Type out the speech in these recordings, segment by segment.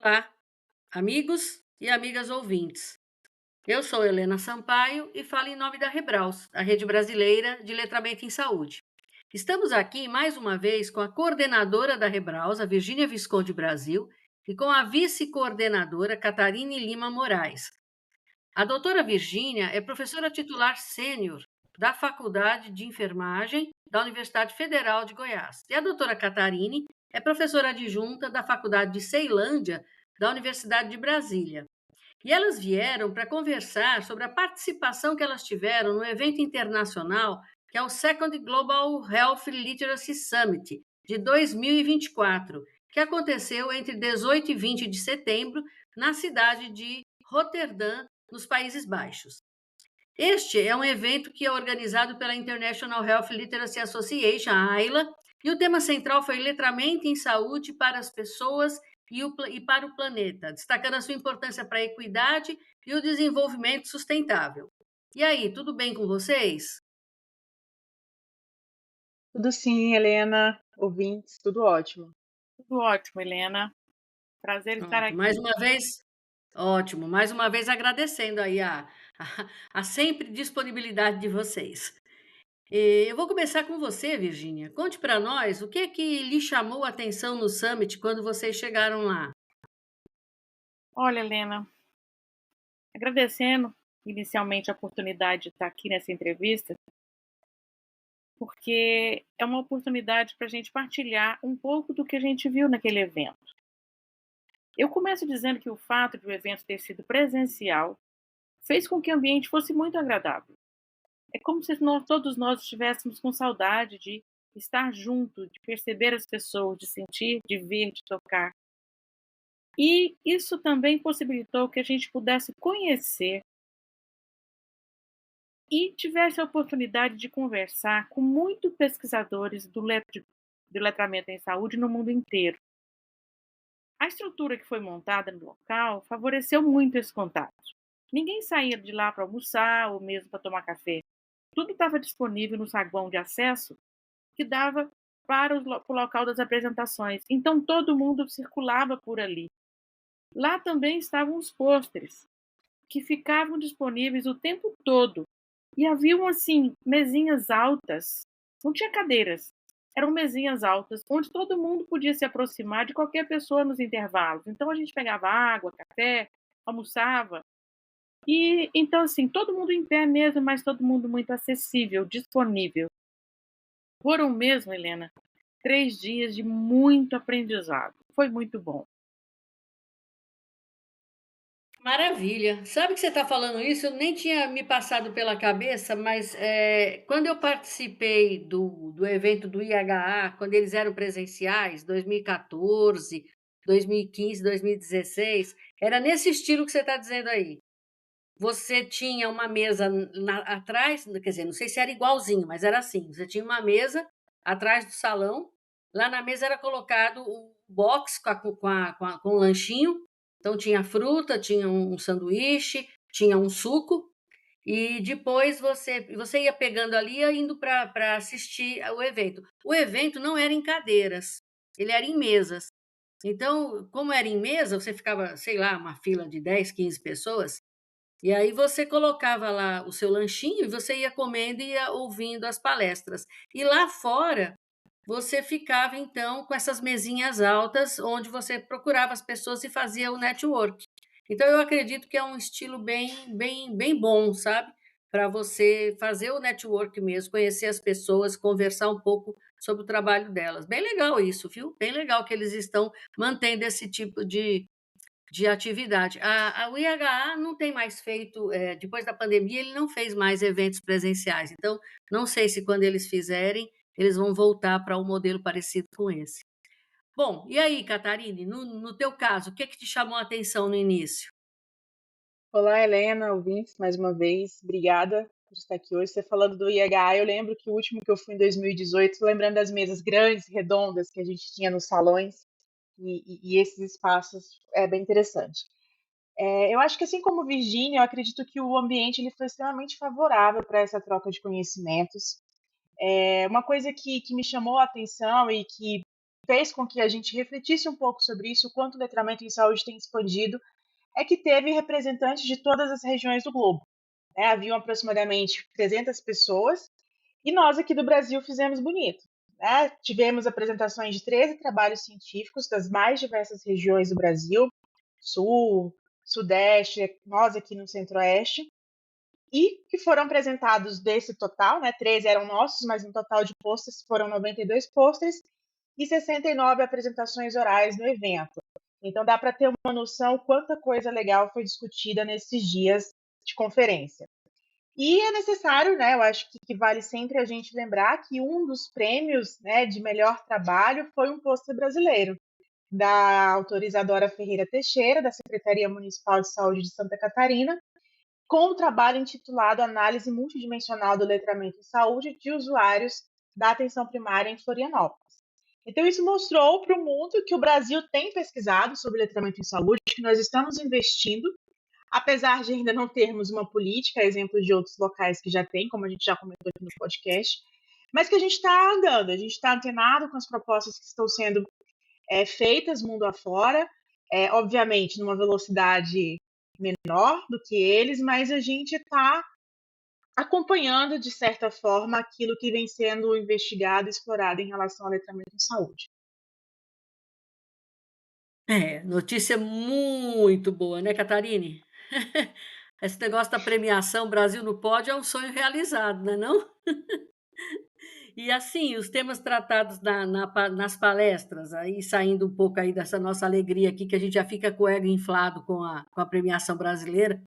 Olá, amigos e amigas ouvintes. Eu sou Helena Sampaio e falo em nome da Rebraus, a Rede Brasileira de Letramento em Saúde. Estamos aqui mais uma vez com a coordenadora da Rebraus, a Virgínia Visconde Brasil, e com a vice-coordenadora Catarine Lima Moraes. A doutora Virgínia é professora titular sênior da Faculdade de Enfermagem da Universidade Federal de Goiás. E a doutora Catarine é professora adjunta da Faculdade de Ceilândia da Universidade de Brasília. E elas vieram para conversar sobre a participação que elas tiveram no evento internacional, que é o Second Global Health Literacy Summit de 2024, que aconteceu entre 18 e 20 de setembro na cidade de Roterdã, nos Países Baixos. Este é um evento que é organizado pela International Health Literacy Association, a AILA, e o tema central foi letramento em saúde para as pessoas e para o planeta, destacando a sua importância para a equidade e o desenvolvimento sustentável. E aí, tudo bem com vocês? Tudo sim, Helena, ouvintes, tudo ótimo. Tudo ótimo, Helena. Prazer estar Pronto, mais aqui. uma vez, ótimo, mais uma vez agradecendo aí a sempre disponibilidade de vocês. Eu vou começar com você, Virgínia. Conte para nós o que é que lhe chamou a atenção no Summit quando vocês chegaram lá. Olha, Helena, agradecendo inicialmente a oportunidade de estar aqui nessa entrevista, porque é uma oportunidade para a gente partilhar um pouco do que a gente viu naquele evento. Eu começo dizendo que o fato de o evento ter sido presencial fez com que o ambiente fosse muito agradável. É como se todos nós estivéssemos com saudade de estar junto, de perceber as pessoas, de sentir, de ver, de tocar. E isso também possibilitou que a gente pudesse conhecer e tivesse a oportunidade de conversar com muitos pesquisadores do letramento em saúde no mundo inteiro. A estrutura que foi montada no local favoreceu muito esse contato. Ninguém saía de lá para almoçar ou mesmo para tomar café. Tudo estava disponível no saguão de acesso que dava para o local das apresentações. Então todo mundo circulava por ali. Lá também estavam os pôsteres, que ficavam disponíveis o tempo todo. E haviam, assim, mesinhas altas, não tinha cadeiras, eram mesinhas altas, onde todo mundo podia se aproximar de qualquer pessoa nos intervalos. Então a gente pegava água, café, almoçava. E então, assim, todo mundo em pé mesmo, mas todo mundo muito acessível, disponível. Foram mesmo, Helena, 3 dias de muito aprendizado. Foi muito bom. Maravilha. Sabe que você está falando isso? Eu nem tinha me passado pela cabeça, mas quando eu participei do evento do IHA, quando eles eram presenciais, 2014, 2015, 2016, era nesse estilo que você está dizendo aí. Você tinha uma mesa atrás, quer dizer, não sei se era igualzinho, mas era assim: você tinha uma mesa atrás do salão, lá na mesa era colocado um box com um lanchinho, então tinha fruta, tinha um sanduíche, tinha um suco, e depois você ia pegando ali e ia indo para assistir o evento. O evento não era em cadeiras, ele era em mesas. Então, como era em mesa, você ficava, sei lá, uma fila de 10, 15 pessoas, e aí você colocava lá o seu lanchinho e você ia comendo e ia ouvindo as palestras. E lá fora, você ficava então com essas mesinhas altas, onde você procurava as pessoas e fazia o network. Então eu acredito que é um estilo bem bom, sabe? Para você fazer o network mesmo, conhecer as pessoas, conversar um pouco sobre o trabalho delas. Bem legal isso, viu? Bem legal que eles estão mantendo esse tipo de atividade. O IHA não tem mais feito, depois da pandemia, ele não fez mais eventos presenciais. Então, não sei se quando eles fizerem, eles vão voltar para um modelo parecido com esse. Bom, e aí, Catarine, no teu caso, o que é que te chamou a atenção no início? Olá, Helena, ouvintes, mais uma vez, obrigada por estar aqui hoje. Você falando do IHA, eu lembro que o último que eu fui em 2018, lembrando das mesas grandes, redondas que a gente tinha nos salões e esses espaços, é bem interessante. Eu acho que assim como Virgínia, eu acredito que o ambiente ele foi extremamente favorável para essa troca de conhecimentos. Uma coisa que me chamou a atenção e que fez com que a gente refletisse um pouco sobre isso, o quanto o letramento em saúde tem expandido, é que teve representantes de todas as regiões do globo. Né? Haviam aproximadamente 300 pessoas e nós aqui do Brasil fizemos bonito. Né? Tivemos apresentações de 13 trabalhos científicos das mais diversas regiões do Brasil, Sul, Sudeste, nós aqui no Centro-Oeste, e que foram apresentados desse total, né? 13 eram nossos, mas no total de pôsteres foram 92 pôsteres e 69 apresentações orais no evento. Então dá para ter uma noção quanta coisa legal foi discutida nesses dias de conferência. E é necessário, né? Eu acho que vale sempre a gente lembrar que um dos prêmios, né, de melhor trabalho foi um pôster brasileiro da autorizadora Ferreira Teixeira, da Secretaria Municipal de Saúde de Santa Catarina, com o trabalho intitulado Análise Multidimensional do Letramento em Saúde de Usuários da Atenção Primária em Florianópolis. Então, isso mostrou para o mundo que o Brasil tem pesquisado sobre letramento em saúde, que nós estamos investindo, apesar de ainda não termos uma política, exemplo de outros locais que já tem, como a gente já comentou aqui no podcast, mas que a gente está andando, a gente está antenado com as propostas que estão sendo feitas mundo afora, obviamente numa velocidade menor do que eles, mas a gente está acompanhando, de certa forma, aquilo que vem sendo investigado e explorado em relação ao letramento em saúde. Notícia muito boa, né, Catarine? Esse negócio da premiação Brasil no Pódio é um sonho realizado, não é não? E assim, os temas tratados nas palestras, aí saindo um pouco aí dessa nossa alegria aqui, que a gente já fica com o ego inflado com a premiação brasileira,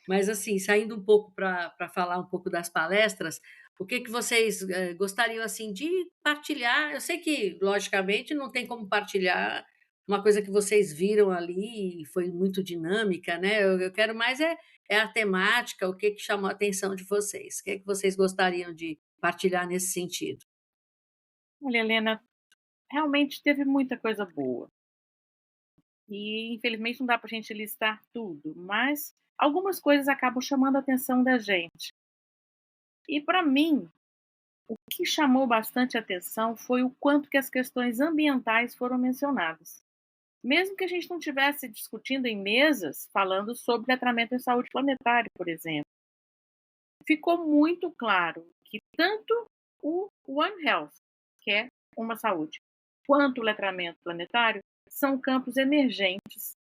mas assim, saindo um pouco para falar um pouco das palestras, o que que vocês gostariam assim de partilhar? Eu sei que, logicamente, não tem como partilhar uma coisa que vocês viram ali e foi muito dinâmica, né? Eu quero mais é a temática, o que que chamou a atenção de vocês? O que que vocês gostariam de partilhar nesse sentido? Olha, Helena, realmente teve muita coisa boa. E infelizmente não dá para a gente listar tudo, mas algumas coisas acabam chamando a atenção da gente. E para mim, o que chamou bastante atenção foi o quanto que as questões ambientais foram mencionadas. Mesmo que a gente não estivesse discutindo em mesas falando sobre letramento em saúde planetária, por exemplo, ficou muito claro que tanto o One Health, que é uma saúde, quanto o letramento planetário são campos emergentes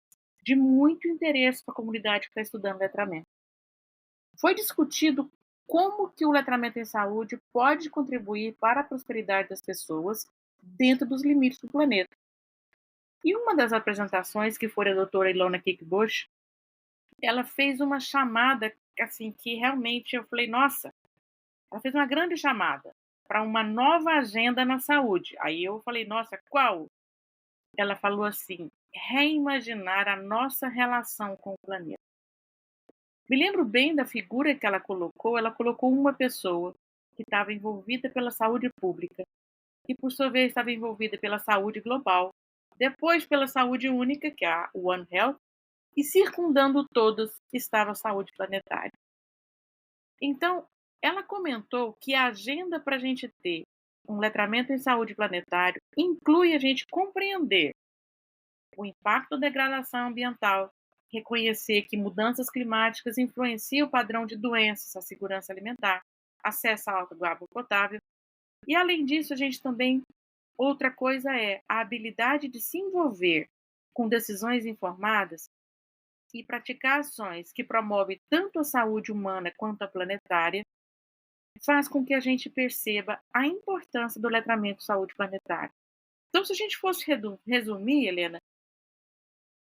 de muito interesse para a comunidade que está estudando letramento. Foi discutido como que o letramento em saúde pode contribuir para a prosperidade das pessoas dentro dos limites do planeta. E uma das apresentações, que foi a doutora Ilona Kickbush, ela fez uma chamada assim que realmente eu falei, nossa, ela fez uma grande chamada para uma nova agenda na saúde. Aí eu falei, nossa, qual? Ela falou assim, reimaginar a nossa relação com o planeta. Me lembro bem da figura que ela colocou uma pessoa que estava envolvida pela saúde pública, e por sua vez estava envolvida pela saúde global, depois pela saúde única, que é a One Health, e circundando todos estava a saúde planetária. Então, ela comentou que a agenda para a gente ter um letramento em saúde planetário inclui a gente compreender o impacto da degradação ambiental, reconhecer que mudanças climáticas influenciam o padrão de doenças, a segurança alimentar, acesso à água potável. E, além disso, a gente também, outra coisa é a habilidade de se envolver com decisões informadas e praticar ações que promovem tanto a saúde humana quanto a planetária, faz com que a gente perceba a importância do letramento saúde planetária. Então, se a gente fosse resumir, Helena,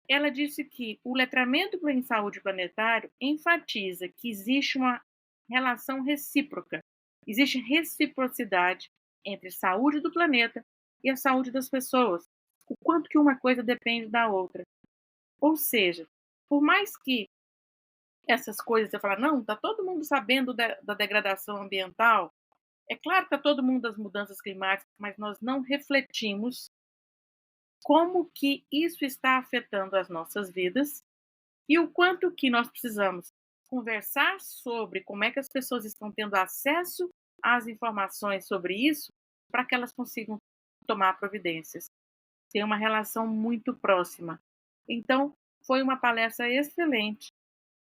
ela disse que o letramento em saúde planetário enfatiza que existe uma relação recíproca, existe reciprocidade entre a saúde do planeta e a saúde das pessoas, o quanto que uma coisa depende da outra. Ou seja, por mais que essas coisas, você fala, não, está todo mundo sabendo da degradação ambiental, é claro que está todo mundo das mudanças climáticas, mas nós não refletimos como que isso está afetando as nossas vidas e o quanto que nós precisamos conversar sobre como é que as pessoas estão tendo acesso às informações sobre isso para que elas consigam tomar providências. tem uma relação muito próxima. Então, foi uma palestra excelente,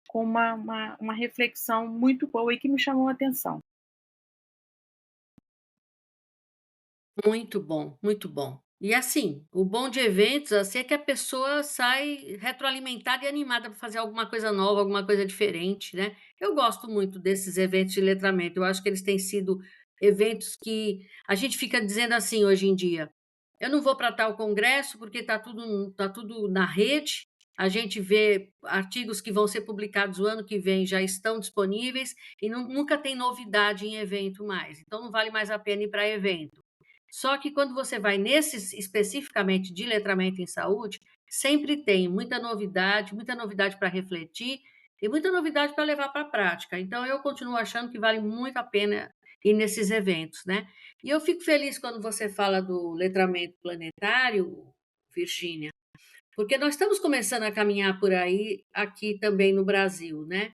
com uma reflexão muito boa e que me chamou a atenção. Muito bom, muito bom. E assim, o bom de eventos, assim, é que a pessoa sai retroalimentada e animada para fazer alguma coisa nova, alguma coisa diferente, né. Eu gosto muito desses eventos de letramento, eu acho que eles têm sido eventos que a gente fica dizendo assim hoje em dia: "Eu não vou para tal congresso, porque tá tudo na rede", a gente vê artigos que vão ser publicados o ano que vem já estão disponíveis e nunca tem novidade em evento mais, então não vale mais a pena ir para evento. Só que quando você vai nesses especificamente de letramento em saúde, sempre tem muita novidade para refletir e muita novidade para levar para a prática. Então eu continuo achando que vale muito a pena ir nesses eventos, né. E eu fico feliz quando você fala do letramento planetário, Virgínia, porque nós estamos começando a caminhar por aí, aqui também no Brasil, né.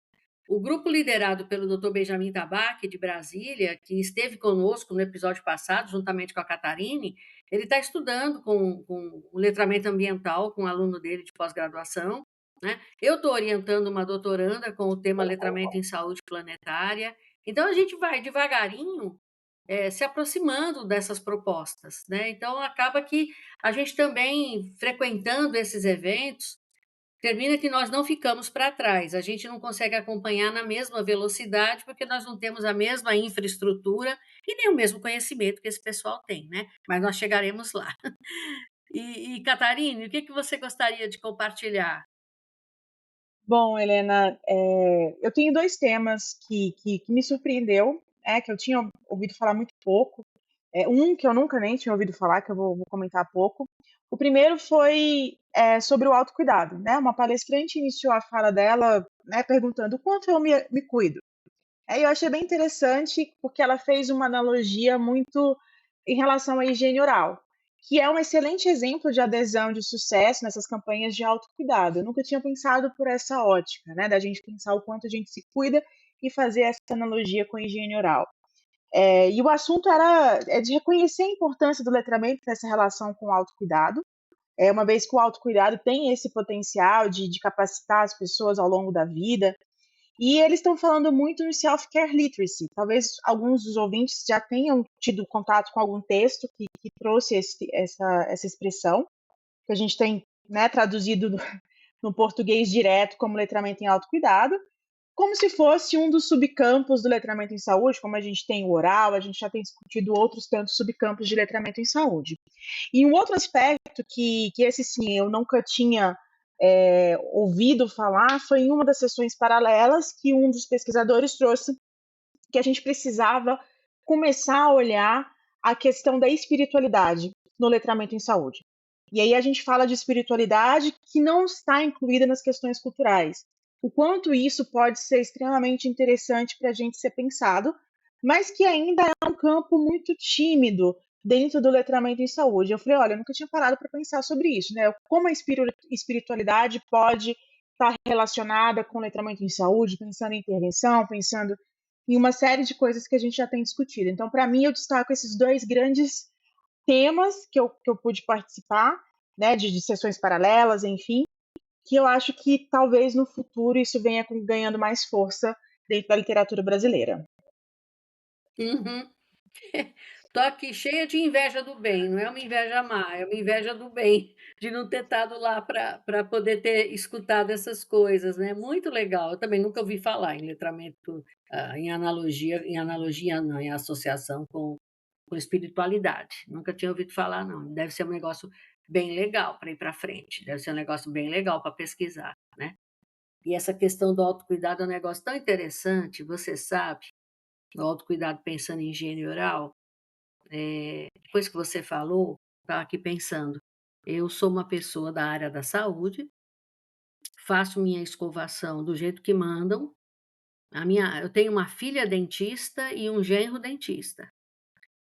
O grupo liderado pelo Dr. Benjamin Tabaque, de Brasília, que esteve conosco no episódio passado, juntamente com a Catarine, ele está estudando com o letramento ambiental com um aluno dele de pós-graduação, né. Eu estou orientando uma doutoranda com o tema letramento em saúde planetária. Então a gente vai devagarinho, se aproximando dessas propostas, né. Então acaba que a gente também frequentando esses eventos, termina que nós não ficamos para trás, a gente não consegue acompanhar na mesma velocidade, porque nós não temos a mesma infraestrutura e nem o mesmo conhecimento que esse pessoal tem, né, mas nós chegaremos lá. E Catarine, o que que você gostaria de compartilhar? Bom, Helena, eu tenho 2 temas que me surpreendeu, que eu tinha ouvido falar muito pouco. Um que eu nunca nem tinha ouvido falar, que eu vou comentar pouco. O primeiro foi, sobre o autocuidado, né, uma palestrante iniciou a fala dela, né, perguntando: "O quanto eu me cuido?". Aí eu achei bem interessante, porque ela fez uma analogia muito em relação à higiene oral, que é um excelente exemplo de adesão de sucesso nessas campanhas de autocuidado. Eu nunca tinha pensado por essa ótica, né, da gente pensar o quanto a gente se cuida e fazer essa analogia com a higiene oral. E o assunto é de reconhecer a importância do letramento nessa relação com o autocuidado, uma vez que o autocuidado tem esse potencial de capacitar as pessoas ao longo da vida, e eles estão falando muito no self-care literacy. Talvez alguns dos ouvintes já tenham tido contato com algum texto que trouxe essa expressão, que a gente tem, né, traduzido no português direto como letramento em autocuidado, como se fosse um dos subcampos do letramento em saúde, como a gente tem o oral, a gente já tem discutido outros tantos subcampos de letramento em saúde. E um outro aspecto que esse sim eu nunca tinha ouvido falar foi em uma das sessões paralelas que um dos pesquisadores trouxe que a gente precisava começar a olhar a questão da espiritualidade no letramento em saúde. E aí a gente fala de espiritualidade que não está incluída nas questões culturais. O quanto isso pode ser extremamente interessante para a gente ser pensado, mas que ainda é um campo muito tímido dentro do letramento em saúde. Eu falei, olha, eu nunca tinha parado para pensar sobre isso, né? Como a espiritualidade pode estar relacionada com o letramento em saúde, pensando em intervenção, pensando em uma série de coisas que a gente já tem discutido. Então, para mim, eu destaco esses 2 grandes temas que eu pude participar, né, de sessões paralelas, enfim, que eu acho que talvez no futuro isso venha ganhando mais força dentro da literatura brasileira. Uhum. Tô aqui cheia de inveja do bem, não é uma inveja má, é uma inveja do bem, de não ter estado lá para poder ter escutado essas coisas, né, muito legal. Eu também nunca ouvi falar em letramento, em analogia não, em associação com espiritualidade, nunca tinha ouvido falar não. Deve ser um negócio bem legal para ir para frente, deve ser um negócio bem legal para pesquisar, né. E essa questão do autocuidado é um negócio tão interessante, você sabe, o autocuidado pensando em higiene oral, depois que você falou, estava aqui pensando, eu sou uma pessoa da área da saúde, faço minha escovação do jeito que mandam, eu tenho uma filha dentista e um genro dentista.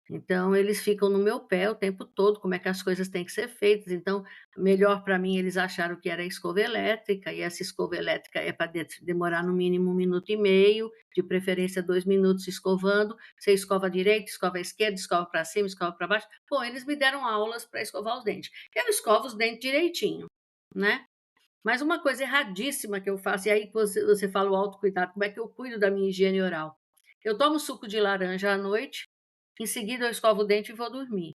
Então eles ficam no meu pé o tempo todo, como é que as coisas têm que ser feitas, então melhor para mim eles acharam que era a escova elétrica, e essa escova elétrica é para demorar no mínimo 1 minuto e meio, de preferência 2 minutos escovando, você escova à direita, escova à esquerda, escova para cima, escova para baixo. Bom, eles me deram aulas para escovar os dentes. Eu escovo os dentes direitinho, né. Mas uma coisa erradíssima que eu faço, e aí que você fala o autocuidado, como é que eu cuido da minha higiene oral? Eu tomo suco de laranja à noite, em seguida eu escovo o dente e vou dormir.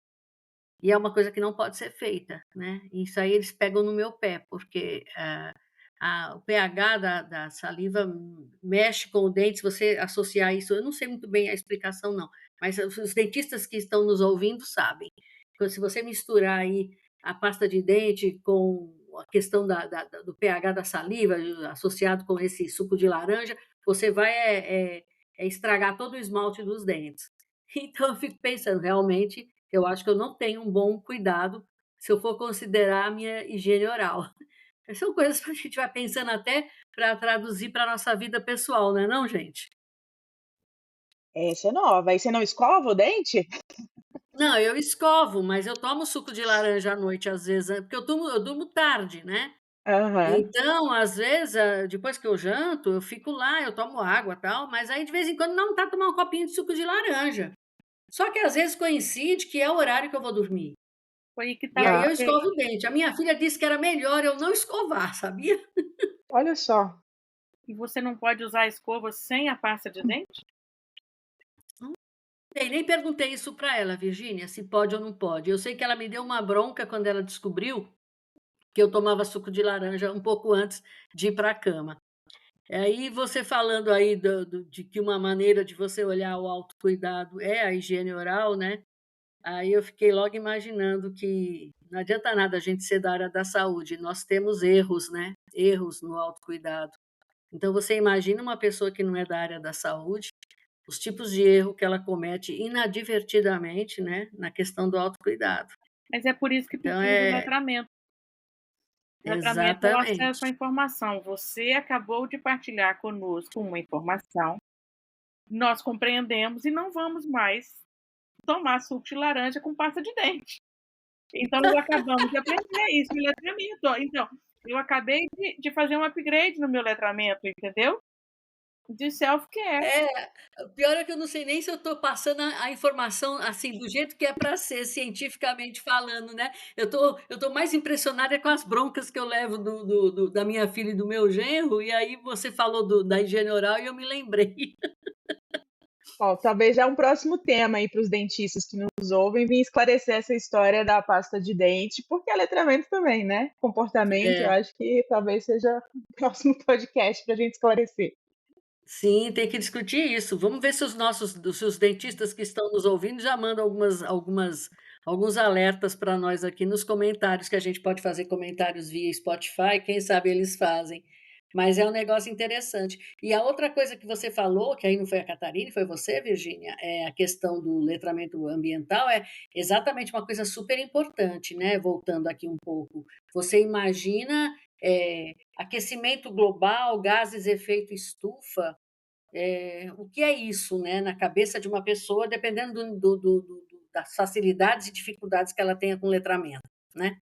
E é uma coisa que não pode ser feita, né. Isso aí eles pegam no meu pé, porque, o pH da saliva mexe com o dente, se você associar isso eu não sei muito bem a explicação não, mas os dentistas que estão nos ouvindo sabem. Então se você misturar aí a pasta de dente com a questão do pH da saliva, associado com esse suco de laranja, você vai, estragar todo o esmalte dos dentes. Então eu fico pensando, realmente, eu acho que eu não tenho um bom cuidado, se eu for considerar a minha higiene oral. São coisas que a gente vai pensando até para traduzir para a nossa vida pessoal, não é não, gente? Essa é nova. Aí você não escova o dente? Não, eu escovo, mas eu tomo suco de laranja à noite, às vezes, porque eu durmo tarde, né. Aham. Então, às vezes, depois que eu janto, eu fico lá, eu tomo água, tal, mas aí de vez em quando dá vontade de tomar um copinho de suco de laranja. Só que às vezes coincide que é o horário que eu vou dormir. Foi aí que E tá, aí eu porque escovo o dente. A minha filha disse que era melhor eu não escovar, sabia? Olha só. e você não pode usar a escova sem a pasta de dente? Nem perguntei isso para ela, Virgínia, se pode ou não pode. Eu sei que ela me deu uma bronca quando ela descobriu que eu tomava suco de laranja um pouco antes de ir para a cama. Aí você falando aí de que uma maneira de você olhar o autocuidado é a higiene oral, né, aí eu fiquei logo imaginando que não adianta nada a gente ser da área da saúde, nós temos erros, né, erros no autocuidado. Então você imagina uma pessoa que não é da área da saúde, os tipos de erro que ela comete inadvertidamente, né, na questão do autocuidado. Mas é por isso que Então precisa do letramento. O letramento é o acesso à exatamente. informação. Você acabou de partilhar conosco uma informação, nós compreendemos e não vamos mais tomar suco de laranja com pasta de dente. Então nós acabamos de aprender isso no letramento. Então, eu acabei de fazer um upgrade no meu letramento, entendeu? De self-care. É, o pior é que eu não sei nem se eu estou passando a informação, assim, do jeito que é para ser, cientificamente falando, né. Eu tô mais impressionada com as broncas que eu levo da minha filha e do meu genro, e aí você falou da higiene oral e eu me lembrei. Ó, talvez já um próximo tema aí para os dentistas que nos ouvem, vir esclarecer essa história da pasta de dente, porque é letramento também, né? Comportamento, eu É. acho que talvez seja o próximo podcast para a gente esclarecer. Sim, tem que discutir isso. Vamos ver se os dentistas que estão nos ouvindo já mandam alguns alertas para nós aqui nos comentários, que a gente pode fazer comentários via Spotify, quem sabe eles fazem. Mas é um negócio interessante. E a outra coisa que você falou, que aí não foi a Catarina, foi você, Virgínia, é a questão do letramento ambiental, é exatamente uma coisa super importante, né, voltando aqui um pouco. Você imagina, aquecimento global, gases efeito estufa, o que é isso, né, na cabeça de uma pessoa, dependendo das facilidades e dificuldades que ela tenha com letramento, né.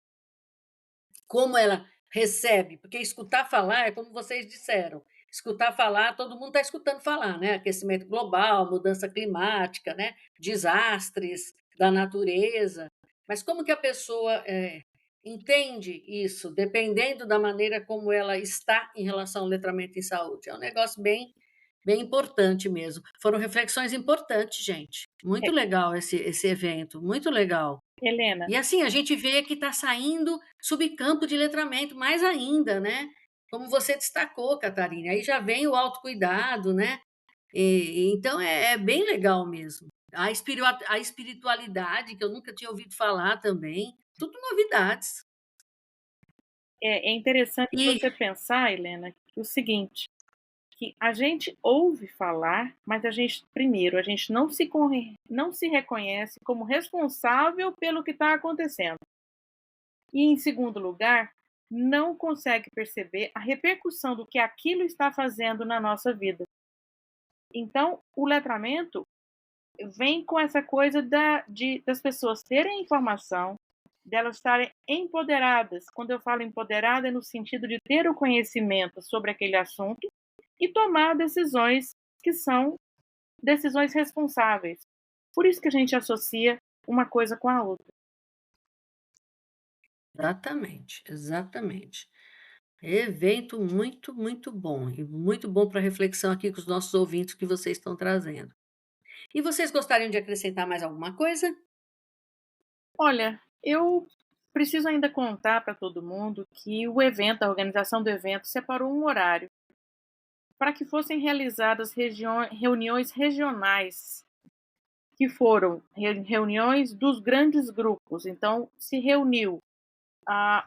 Como ela recebe, porque escutar falar é como vocês disseram, escutar falar, todo mundo está escutando falar, né, aquecimento global, mudança climática, né, desastres da natureza, mas como que a pessoa, entende isso, dependendo da maneira como ela está em relação ao letramento em saúde? É um negócio bem importante mesmo. Foram reflexões importantes, gente. Muito É, legal esse evento, muito legal. Helena, E assim, a gente vê que está saindo subcampo de letramento mais ainda, né, como você destacou, Catarina, aí já vem o autocuidado, né, então é bem legal mesmo. A espiritualidade, que eu nunca tinha ouvido falar também, tudo novidades. é interessante E você pensar, Helena, que o seguinte, que a gente ouve falar, mas a gente, primeiro, a gente não se reconhece como responsável pelo que está acontecendo. E, em segundo lugar, não consegue perceber a repercussão do que aquilo está fazendo na nossa vida. Então, o letramento vem com essa coisa das pessoas terem informação, delas estarem empoderadas. Quando eu falo empoderada, é no sentido de ter o conhecimento sobre aquele assunto e tomar decisões que são decisões responsáveis. Por isso que a gente associa uma coisa com a outra. Exatamente, exatamente. Evento muito, muito bom, e muito bom para reflexão aqui com os nossos ouvintes que vocês estão trazendo. E vocês gostariam de acrescentar mais alguma coisa? Olha, eu preciso ainda contar para todo mundo que o evento, a organização do evento, separou um horário para que fossem realizadas reuniões regionais, que foram reuniões dos grandes grupos. Então, se reuniu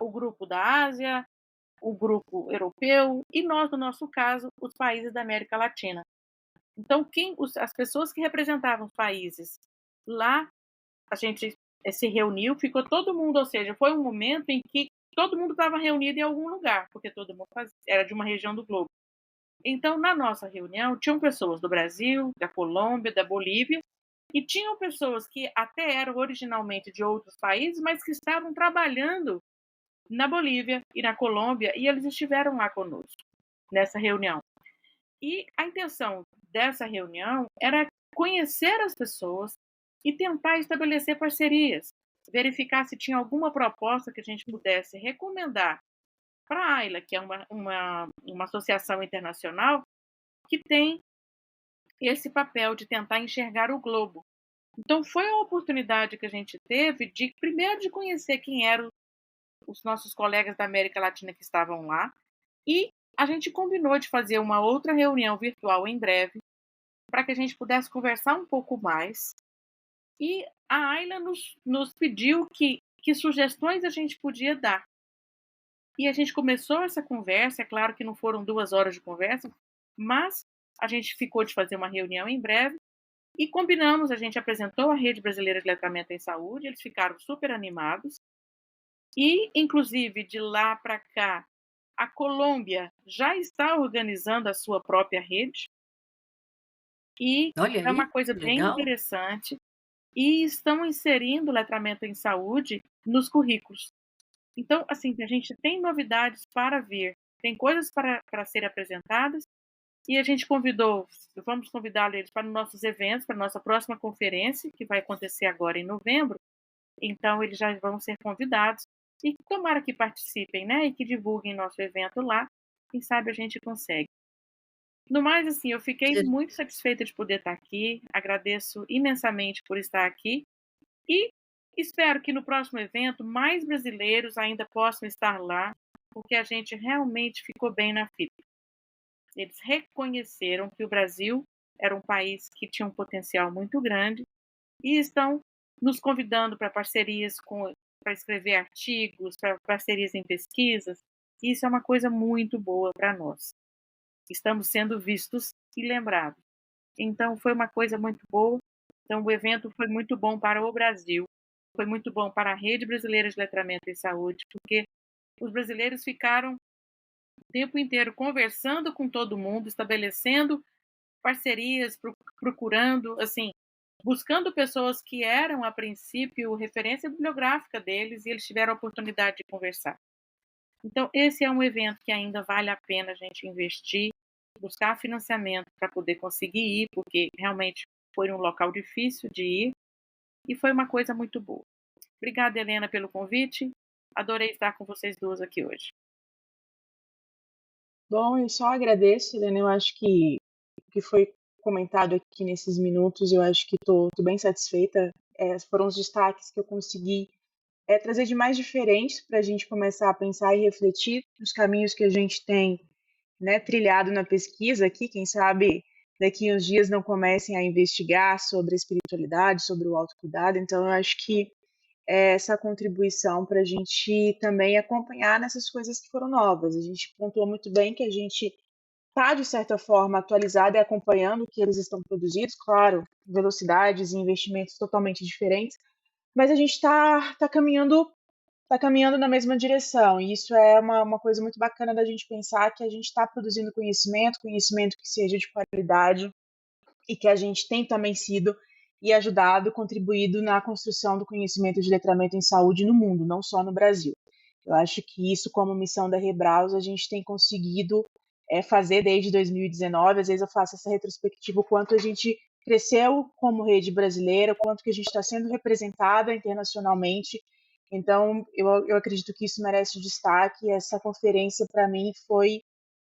o grupo da Ásia, o grupo europeu e nós, no nosso caso, os países da América Latina. Então, as pessoas que representavam os países lá, a gente se reuniu, ficou todo mundo, ou seja, foi um momento em que todo mundo estava reunido em algum lugar, porque todo mundo era de uma região do globo. Então, na nossa reunião, tinham pessoas do Brasil, da Colômbia, da Bolívia, e tinham pessoas que até eram originalmente de outros países, mas que estavam trabalhando na Bolívia e na Colômbia, e eles estiveram lá conosco, nessa reunião. E a intenção dessa reunião era conhecer as pessoas e tentar estabelecer parcerias, verificar se tinha alguma proposta que a gente pudesse recomendar para a AILA, que é uma associação internacional que tem esse papel de tentar enxergar o globo. Então, foi a oportunidade que a gente teve de, primeiro, de conhecer quem eram os nossos colegas da América Latina que estavam lá, e a gente combinou de fazer uma outra reunião virtual em breve, para que a gente pudesse conversar um pouco mais. E a Ayla nos pediu que sugestões a gente podia dar. E a gente começou essa conversa, é claro que não foram 2 horas de conversa, mas a gente ficou de fazer uma reunião em breve e combinamos, a gente apresentou a Rede Brasileira de Letramento em Saúde, eles ficaram super animados. E, inclusive, de lá para cá, a Colômbia já está organizando a sua própria rede. E Olha é aí, uma coisa bem legal. interessante. E estão inserindo o letramento em saúde nos currículos. Então, assim, a gente tem novidades para vir, tem coisas para serem apresentadas, e a gente vamos convidar eles para os nossos eventos, para a nossa próxima conferência, que vai acontecer agora em novembro. Então, eles já vão ser convidados, e tomara que participem, né, e que divulguem nosso evento lá, quem sabe a gente consegue. No mais, assim, eu fiquei muito satisfeita de poder estar aqui, agradeço imensamente por estar aqui, e espero que no próximo evento mais brasileiros ainda possam estar lá, porque a gente realmente ficou bem na fita. Eles reconheceram que o Brasil era um país que tinha um potencial muito grande e estão nos convidando para parcerias para escrever artigos, para parcerias em pesquisas. E isso é uma coisa muito boa para nós. Estamos sendo vistos e lembrados. Então, foi uma coisa muito boa. Então, o evento foi muito bom para o Brasil, foi muito bom para a Rede Brasileira de Letramento em Saúde, porque os brasileiros ficaram o tempo inteiro conversando com todo mundo, estabelecendo parcerias, procurando, assim, buscando pessoas que eram, a princípio, referência bibliográfica deles, e eles tiveram a oportunidade de conversar. Então, esse é um evento que ainda vale a pena a gente investir, buscar financiamento para poder conseguir ir, porque realmente foi um local difícil de ir, e foi uma coisa muito boa. Obrigada, Helena, pelo convite. Adorei estar com vocês duas aqui hoje. Bom, eu só agradeço, Helena. Eu acho que o que foi comentado aqui nesses minutos, eu acho que estou bem satisfeita. Foram os destaques que eu consegui trazer de mais diferentes para a gente começar a pensar e refletir nos caminhos que a gente tem, né, trilhado na pesquisa aqui. Quem sabe daqui uns dias não comecem a investigar sobre a espiritualidade, sobre o autocuidado. Então, eu acho que essa contribuição para a gente também acompanhar nessas coisas que foram novas. A gente pontuou muito bem que a gente está, de certa forma, atualizado e acompanhando o que eles estão produzidos, claro, velocidades e investimentos totalmente diferentes, mas a gente está caminhando na mesma direção, e isso é uma coisa muito bacana da gente pensar, que a gente está produzindo conhecimento que seja de qualidade, e que a gente tem também sido e ajudado, contribuído na construção do conhecimento de letramento em saúde no mundo, não só no Brasil. Eu acho que isso, como missão da Rebraus, a gente tem conseguido fazer desde 2019. Às vezes eu faço essa retrospectiva, o quanto a gente cresceu como rede brasileira, o quanto que a gente está sendo representada internacionalmente. Então, eu acredito que isso merece destaque. Essa conferência, para mim, foi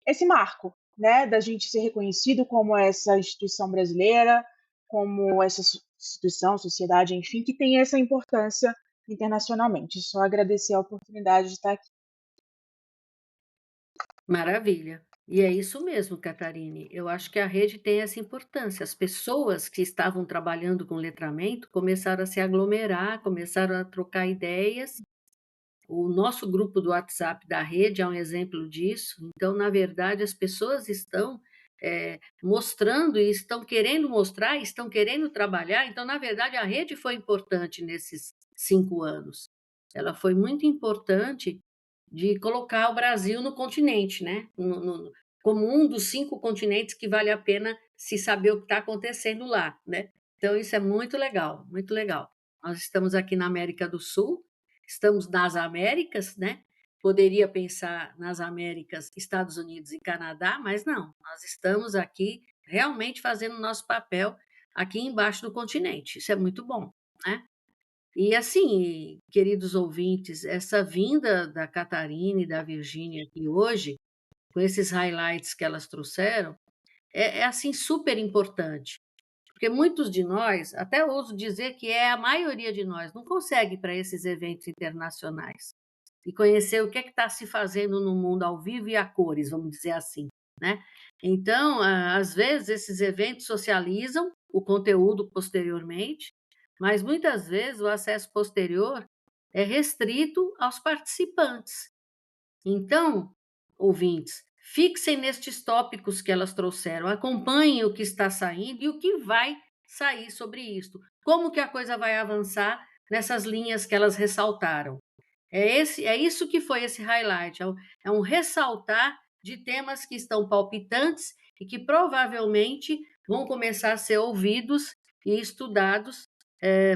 esse marco, né, da gente ser reconhecido como essa instituição brasileira, como essa instituição, sociedade, enfim, que tem essa importância internacionalmente. Só agradecer a oportunidade de estar aqui. Maravilha. E é isso mesmo, Catarine. Eu acho que a rede tem essa importância. As pessoas que estavam trabalhando com letramento começaram a se aglomerar, começaram a trocar ideias. O nosso grupo do WhatsApp da rede é um exemplo disso. Então, na verdade, as pessoas estão mostrando e estão querendo mostrar, estão querendo trabalhar. Então, na verdade, a rede foi importante nesses 5 anos. Ela foi muito importante de colocar o Brasil no continente, né? Como um dos 5 continentes que vale a pena se saber o que está acontecendo lá, né? Então, isso é muito legal, muito legal. Nós estamos aqui na América do Sul, estamos nas Américas, né? Poderia pensar nas Américas, Estados Unidos e Canadá, mas não, nós estamos aqui realmente fazendo o nosso papel aqui embaixo do continente. Isso é muito bom, né? E assim, queridos ouvintes, essa vinda da Catarina e da Virgínia aqui hoje, com esses highlights que elas trouxeram, é assim super importante, porque muitos de nós, até ouso dizer que é a maioria de nós, não consegue ir para esses eventos internacionais e conhecer o que está se fazendo no mundo ao vivo e a cores, vamos dizer assim, né? Então, às vezes, esses eventos socializam o conteúdo posteriormente, mas muitas vezes o acesso posterior é restrito aos participantes. Então, ouvintes, fixem nestes tópicos que elas trouxeram, acompanhem o que está saindo e o que vai sair sobre isto. Como que a coisa vai avançar nessas linhas que elas ressaltaram. É isso que foi esse highlight, é um ressaltar de temas que estão palpitantes e que provavelmente vão começar a ser ouvidos e estudados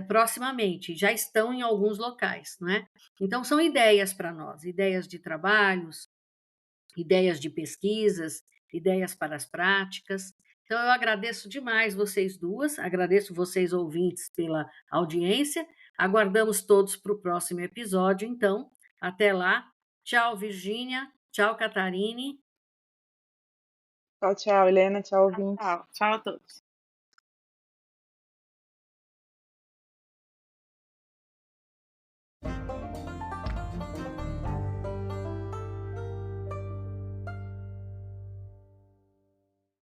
proximamente, já estão em alguns locais, não é? Então, são ideias para nós, ideias de trabalhos, ideias de pesquisas, ideias para as práticas. Então, eu agradeço demais vocês duas, agradeço vocês ouvintes pela audiência, aguardamos todos para o próximo episódio, então, até lá. Tchau, Virgínia, tchau, Catarine. Tchau, tchau, Helena, tchau, ouvintes. Tchau, tchau a todos.